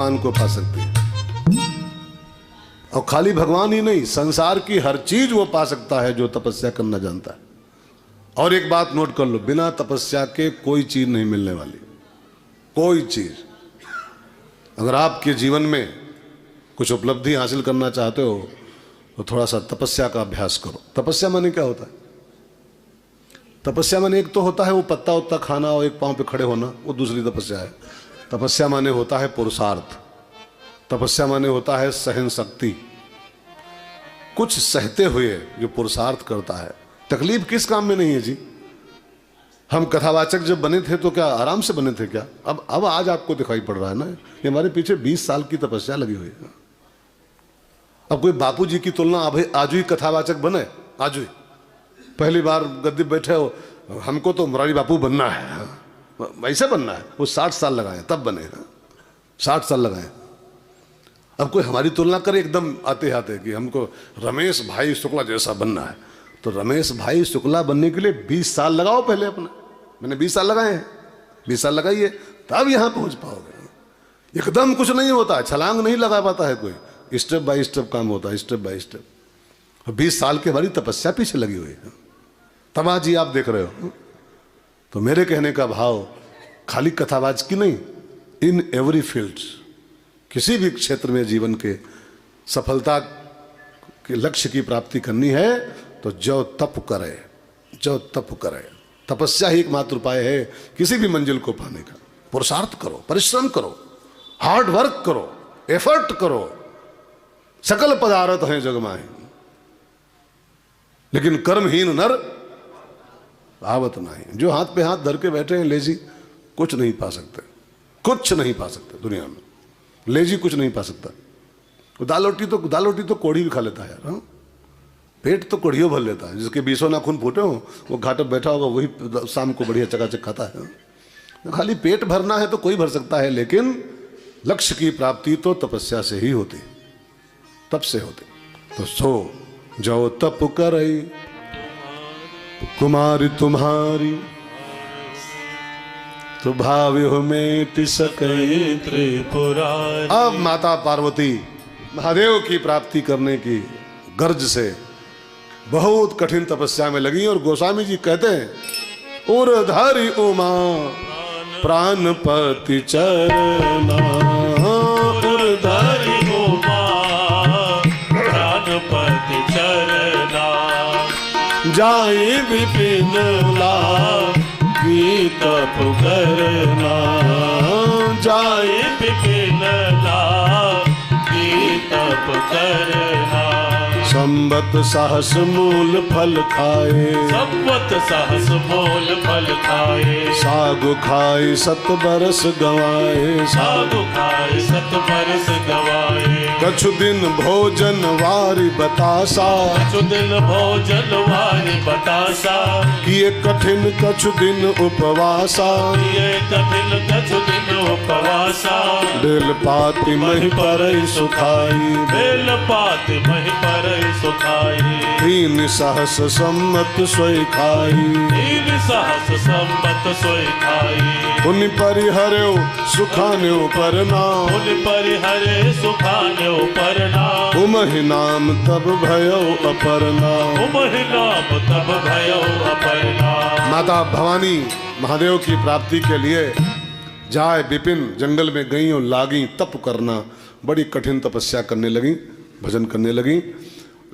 भगवान को पा सकती है। और खाली भगवान ही नहीं, संसार की हर चीज वो पा सकता है जो तपस्या करना जानता है। और एक बात नोट कर लो, बिना तपस्या के कोई चीज नहीं मिलने वाली, कोई चीज। अगर आपके जीवन में कुछ उपलब्धि हासिल करना चाहते हो तो थोड़ा सा तपस्या का अभ्यास करो। तपस्या माने क्या होता है? तपस्या माने एक तो होता है वो पत्ता उत्ता खाना और एक पांव पे खड़े होना, वो दूसरी तपस्या है। तपस्या माने होता है पुरुषार्थ, तपस्या माने होता है सहन शक्ति, कुछ सहते हुए जो पुरुषार्थ करता है। तकलीफ किस काम में नहीं है जी? हम कथावाचक जब बने थे तो क्या आराम से बने थे क्या? अब आज आपको दिखाई पड़ रहा है ना, ये हमारे पीछे 20 साल की तपस्या लगी हुई है। अब कोई बापू जी की तुलना आज ही कथावाचक बने, आज ही पहली बार गद्दी बैठे हो, हमको तो मुरारी बापू बनना है, वैसे बनना है, वो 60 साल लगाए तब बने, 60 साल लगाए। अब कोई हमारी तुलना करे एकदम आते आते कि हमको रमेश भाई शुक्ला जैसा बनना है, तो रमेश भाई शुक्ला बनने के लिए 20 साल लगाओ पहले अपना। मैंने 20 साल लगाए हैं, 20 साल लगाइए तब यहाँ पहुँच पाओगे। एकदम कुछ नहीं होता है, छलांग नहीं लगा पाता है कोई, स्टेप बाय स्टेप काम होता है, स्टेप बाय स्टेप। 20 साल की हमारी तपस्या पीछे लगी हुई है, तब आज ही आप देख रहे हो। तो मेरे कहने का भाव खाली कथावाच की नहीं, इन एवरी फील्ड्स, किसी भी क्षेत्र में जीवन के सफलता के लक्ष्य की प्राप्ति करनी है तो जो तप करे, जो तप करे। तपस्या ही एकमात्र उपाय है किसी भी मंजिल को पाने का। पुरुषार्थ करो, परिश्रम करो, हार्ड वर्क करो, एफर्ट करो। सकल पदार्थ हैं जग माहे, लेकिन कर्महीन नर आवत नहीं। जो हाथ पे हाथ धर के बैठे हैं लेजी, कुछ नहीं पा सकते, कुछ नहीं पा सकते दुनिया में। लेजी कुछ नहीं पा सकता। दाल रोटी तो कोढ़ी भी खा लेता है यार, पेट तो कोढ़ियों भर लेता है। जिसके 20 नाखून फूटे हो वो घाट बैठा होगा, वही शाम को बढ़िया चकाचक खाता है। तो खाली पेट भरना है तो कोई भर सकता है, लेकिन लक्ष्य की प्राप्ति तो तपस्या से ही होती, तप से होती। तो सो जो तप करई कुमारी तुम्हारी, तो भाव्य हो मेट सके त्रिपुरारी। अब माता पार्वती महादेव की प्राप्ति करने की गर्ज से बहुत कठिन तपस्या में लगी। और गोस्वामी जी कहते हैं उर्धारी उमा प्राणपति चरना, उर्धारी उमा प्राणपति चरना, जाए विपिन लागी तप करना, जाए विपिन लागी तप करना। संबत सहस मूल फल खाए, संबत सहस मूल फल खाए, सागु खाए 7 बरस गवाए, सागु खाए 7 बरस गवाए। कछु दिन भोजन वारी बतासा, कछु दिन भोजन वारी बतासा, किए कठिन कछु दिन उपवासा, किए कठिन कछु दिन उपवासा। बेल पाति मही परई सुखाई, बेल पात मही परई सुखाई। 3 सहस सम्मत सोई खाई, 3 सहस सम्मत सोई खाई। उन परिहर्यो सुखान्यो परना, उन परिहरे सुखान्यो परना। उमहि नाम तब भयो अपर्णा, उमहि नाम तब भयो अपर्णा। माता भवानी महादेव की प्राप्ति के लिए जाए विपिन जंगल में गई और लागी तप करना। बड़ी कठिन तपस्या करने लगी, भजन करने लगी।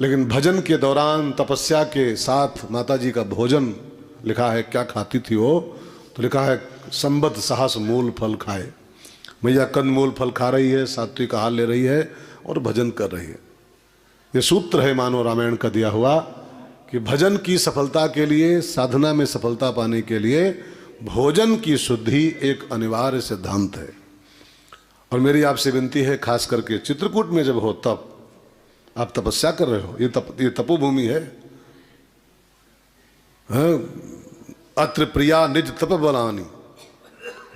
लेकिन भजन के दौरान तपस्या के साथ माता जी का भोजन लिखा है, क्या खाती थी वो, तो लिखा है संबत साहस मूल फल खाए। मैया कंद मूल फल खा रही है, सात्विक आहार ले रही है और भजन कर रही है। ये सूत्र है मानो रामायण का दिया हुआ कि भजन की सफलता के लिए, साधना में सफलता पाने के लिए भोजन की शुद्धि एक अनिवार्य सिद्धांत है। और मेरी आपसे विनती है, खास करके चित्रकूट में जब हो तब आप तपस्या कर रहे हो, ये तपोभूमि है। अत्र प्रिया निज तप बलानी,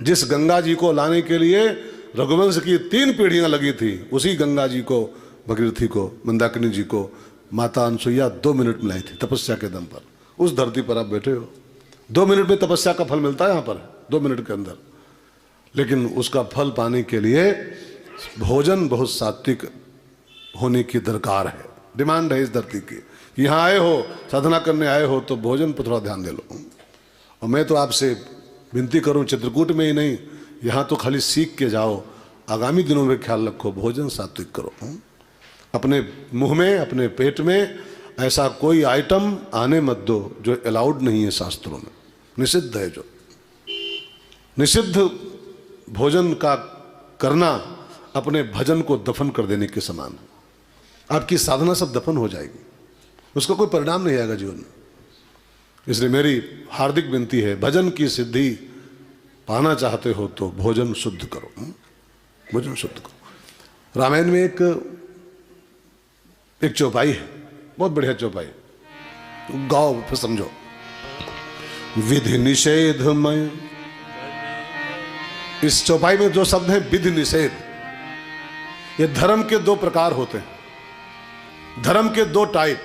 जिस गंगा जी को लाने के लिए रघुवंश की 3 पीढ़ियां लगी थी, उसी गंगा जी को, भगीरथी को, मंदाकिनी जी को माता अनसुईया 2 मिनट में लाई थी तपस्या के दम पर। उस धरती पर आप बैठे हो, 2 मिनट में तपस्या का फल मिलता है यहाँ पर, 2 मिनट के अंदर। लेकिन उसका फल पाने के लिए भोजन बहुत सात्विक होने की दरकार है, डिमांड है इस धरती की। यहाँ आए हो, साधना करने आए हो, तो भोजन पर थोड़ा ध्यान दे लो। और मैं तो आपसे विनती करूं, चित्रकूट में ही नहीं, यहाँ तो खाली सीख के जाओ, आगामी दिनों में ख्याल रखो, भोजन सात्विक करो। अपने मुंह में, अपने पेट में ऐसा कोई आइटम आने मत दो जो अलाउड नहीं है शास्त्रों में, निषिद्ध है। जो निषिद्ध भोजन का करना अपने भजन को दफन कर देने के समान है। आपकी साधना सब दफन हो जाएगी, उसका कोई परिणाम नहीं आएगा जीवन में। इसलिए मेरी हार्दिक विनती है, भजन की सिद्धि पाना चाहते हो तो भोजन शुद्ध करो, भोजन शुद्ध करो। रामायण में एक चौपाई है, बहुत बढ़िया चौपाई, गाओ फिर समझो। विधि निषेधमय, इस चौपाई में जो शब्द है विधि निषेध, ये धर्म के दो प्रकार होते हैं, धर्म के दो टाइप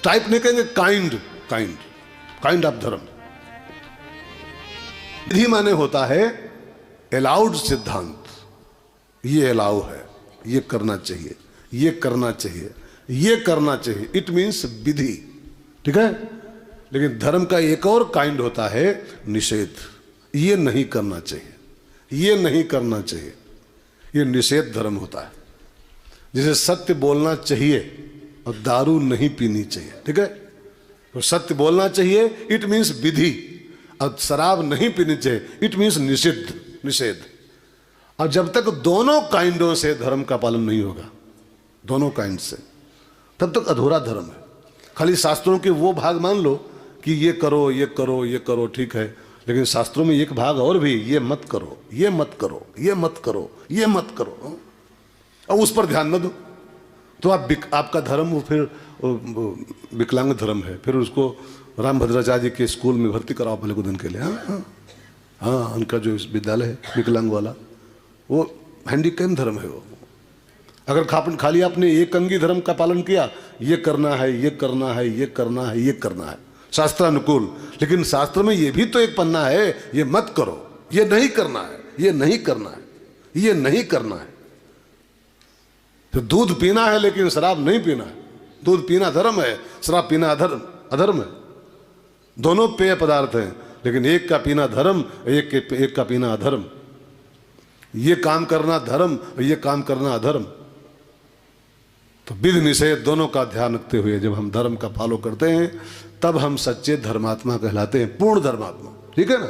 नहीं कहेंगे, काइंड ऑफ धर्म। विधि माने होता है अलाउड सिद्धांत, ये अलाउ है, ये करना चाहिए, ये करना चाहिए, ये करना चाहिए, इट मीन्स विधि, ठीक है। लेकिन धर्म का एक और काइंड होता है निषेध, ये नहीं करना चाहिए, ये नहीं करना चाहिए, ये निषेध धर्म होता है। जैसे सत्य बोलना चाहिए और दारू नहीं पीनी चाहिए, ठीक है। तो सत्य बोलना चाहिए, इट मीन्स विधि, और शराब नहीं पीनी चाहिए, इट मीन्स निषेध। और जब तक दोनों काइंडों से धर्म का पालन नहीं होगा, दोनों काइंड से, तब तक अधूरा धर्म है। खाली शास्त्रों के वो भाग मान लो कि ये करो, ये करो, ये करो, ठीक है, लेकिन शास्त्रों में एक भाग और भी, ये मत करो, ये मत करो, ये मत करो, ये मत करो, और उस पर ध्यान न दो, तो आपका धर्म वो फिर विकलांग धर्म है। फिर उसको रामभद्राचार्य जी के स्कूल में भर्ती कराओ पहले कुछ दिन के लिए। हाँ, उनका जो विद्यालय है विकलांग वाला, वो हैंडीकैम धर्म है वो। अगर खाली आपने एक अंगी धर्म का पालन किया, ये करना है, ये करना है, ये करना है, ये करना है, शास्त्रानुकूल, लेकिन शास्त्र में ये भी तो एक पन्ना है, ये मत करो, ये नहीं करना है, ये नहीं करना है, ये नहीं करना है। तो दूध पीना है लेकिन शराब नहीं पीना है। दूध पीना धर्म है, शराब पीना अधर्म है। दोनों पेय पदार्थ हैं, लेकिन एक का पीना धर्म, एक का पीना अधर्म। ये काम करना धर्म, ये काम करना अधर्म। तो विधि निषेध दोनों का ध्यान रखते हुए जब हम धर्म का फॉलो करते हैं, तब हम सच्चे धर्मात्मा कहलाते हैं, पूर्ण धर्मात्मा, ठीक है ना।